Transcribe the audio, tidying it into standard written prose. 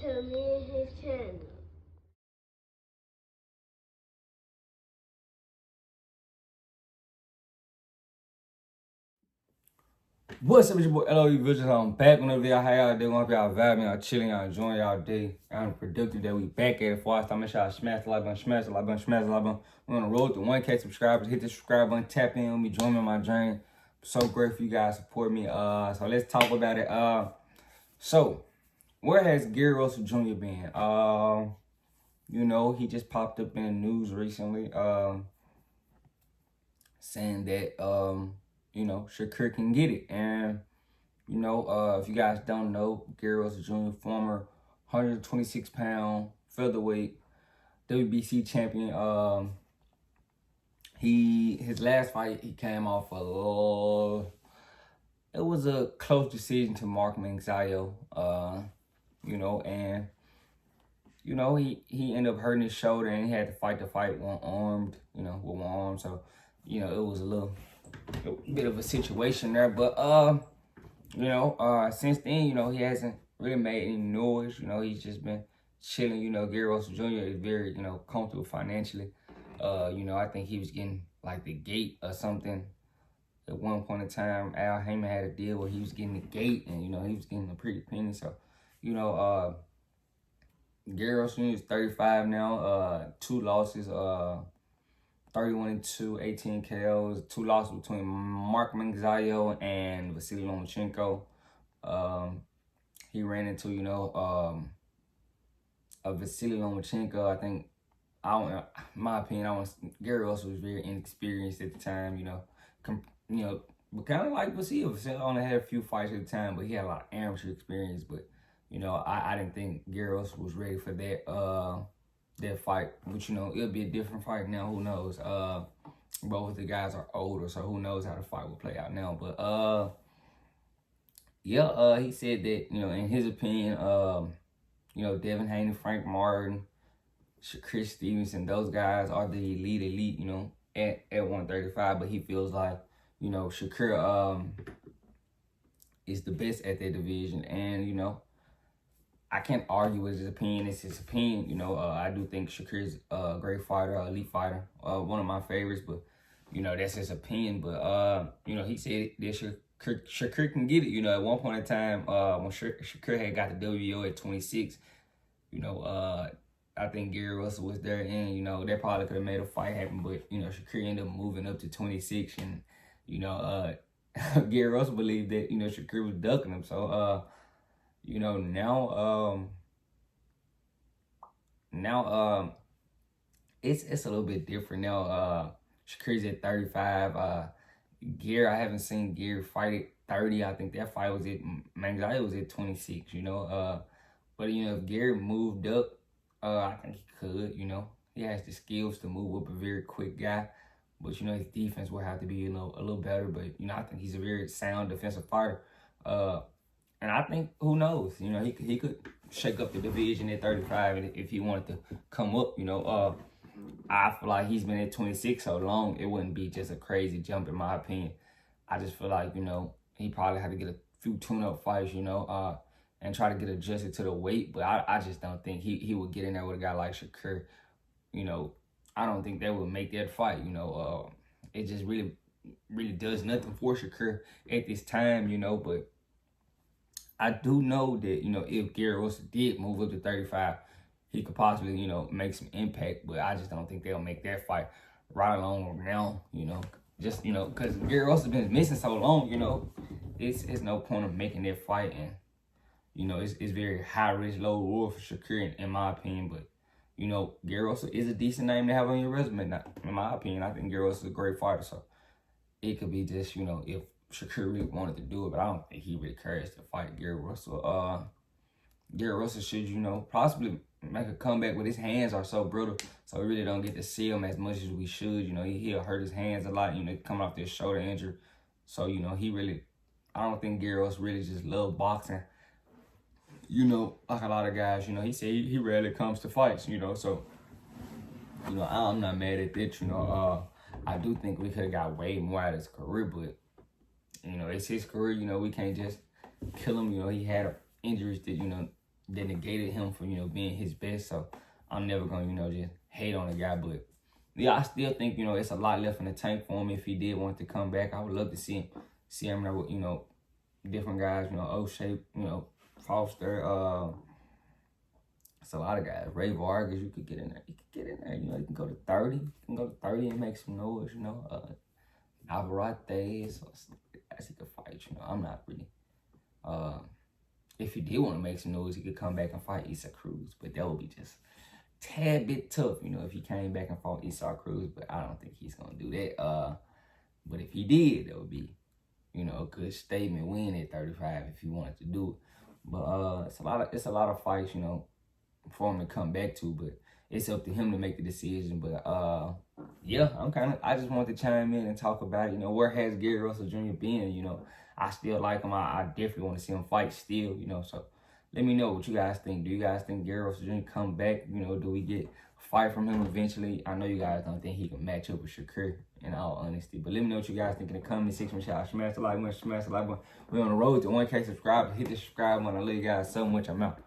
to me and his channel. What's up, it's your boy LOE Visuals. I'm back on the video. How y'all doing? Hope y'all vibing, y'all chilling, y'all enjoying y'all day. Y'all productive that we back at it. Before I start, make sure y'all smash the like button, smash the like button, smash the like button. We're on the road to 1K subscribers. Hit the subscribe button, tap in with me, join me on my journey. I'm so grateful you guys support me. So let's talk about it. So where has Gary Russell Jr. been? You know, he just popped up in the news recently, saying that you know, Shakur can get it. And you know, if you guys don't know, Gary Russell Jr., former 126-pound featherweight WBC champion. His last fight, he came off it was a close decision to Mark Manzio. You know, and you know, he ended up hurting his shoulder and he had to fight the fight one-armed, you know, with one arm. So, you know, it was a bit of a situation there. But you know, since then, you know, he hasn't really made any noise. You know, he's just been chilling. You know, Gary Russell Jr. is very, you know, comfortable financially. You know, I think he was getting like the gate or something. At one point in time, Al Heyman had a deal where he was getting the gate and, you know, he was getting a pretty penny. So, you know, Gary Russell Jr. is 35 now, 2 losses, 31-2, 18 KOs, 2 losses between Mark Manzio and Vasily Lomachenko. He ran into, you know, a Vasily Lomachenko. I think, in my opinion, Gary Russell was very inexperienced at the time, you know, but kind of like Vasily. Vasily only had a few fights at the time, but he had a lot of amateur experience. But, you know, I didn't think Gary Russell was ready for that fight. But, you know, it'll be a different fight now. Who knows? Both of the guys are older, so who knows how the fight will play out now. But, yeah, he said that, you know, in his opinion, you know, Devin Haney, Frank Martin, Chris Stevenson, those guys are the elite, you know, at 135. But he feels like, you know, Shakur is the best at that division. And, you know, I can't argue with his opinion. It's his opinion. You know, I do think Shakur is a great fighter, elite fighter, one of my favorites. But, you know, that's his opinion. But, you know, he said that Shakur can get it. You know, at one point in time, when Shakur had got the WBO at 26, you know, I think Gary Russell was there, and, you know, they probably could have made a fight happen. But, you know, Shakur ended up moving up to 26, and, you know, Gary Russell believed that, you know, Shakur was ducking him. So, you know, now it's a little bit different now. Shakur's at 35. Gary, I haven't seen Gary fight at 30. I think that fight was at Manzio was at 26. You know, but you know, if Gary moved up, I think he could. You know, he has the skills to move up, a very quick guy. But you know, his defense will have to be a little better. But you know, I think he's a very sound defensive fighter. And I think, who knows, you know, he could shake up the division at 35 if he wanted to come up, you know. I feel like he's been at 26 so long, it wouldn't be just a crazy jump in my opinion. I just feel like, you know, he probably had to get a few tune-up fights, you know, and try to get adjusted to the weight. But I just don't think he would get in there with a guy like Shakur. You know, I don't think that would make that fight, you know. It just really does nothing for Shakur at this time, you know. But I do know that, you know, if Gary Russell did move up to 35, he could possibly, you know, make some impact. But I just don't think they'll make that fight right along now, you know. Just, you know, because Gary Russell's been missing so long, you know, it's no point of making that fight. And, you know, it's very high risk, low reward for Shakur, in my opinion. But, you know, Gary Russell is a decent name to have on your resume. Now, in my opinion, I think Gary Russell is a great fighter. So it could be just, you know, if Shakur really wanted to do it, but I don't think he really cares to fight Gary Russell. Gary Russell should, you know, possibly make a comeback, but his hands are so brittle, so we really don't get to see him as much as we should. You know, he'll hurt his hands a lot, you know, coming off this shoulder injury. So, you know, I don't think Gary Russell really just loves boxing. You know, like a lot of guys, you know, he said he rarely comes to fights, you know, so, you know, I'm not mad at that, you know. I do think we could have got way more out of his career, but, you know, it's his career. You know, we can't just kill him. You know, he had injuries that, you know, that negated him from, being his best. So I'm never gonna, just hate on the guy. But yeah, I still think, it's a lot left in the tank for him. If he did want to come back, I would love to see him there with, different guys, O'Shea, Foster, it's a lot of guys. Ray Vargas, you could get in there. You could get in there. You can go to 30. You can go to 30 and make some noise, Alvarate, so guys he could fight, I'm not really. If he did want to make some noise, he could come back and fight Issa Cruz, but that would be just a tad bit tough, if he came back and fought Issa Cruz, but I don't think he's gonna do that. But if he did, that would be, a good statement win at 35 if he wanted to do it. But it's a lot of fights, for him to come back to, but it's up to him to make the decision. But yeah, I just want to chime in and talk about it. Where has Gary Russell Jr. been? I still like him. I definitely want to see him fight still, so let me know what you guys think. Do you guys think Gary Russell Jr. come back? Do we get a fight from him eventually? I know you guys don't think he can match up with Shakur, in all honesty, but let me know what you guys think in the comment section. Smash the like button, smash the like button. We're on the road to 1K subscribers. Hit the subscribe button. I love you guys so much. I'm out.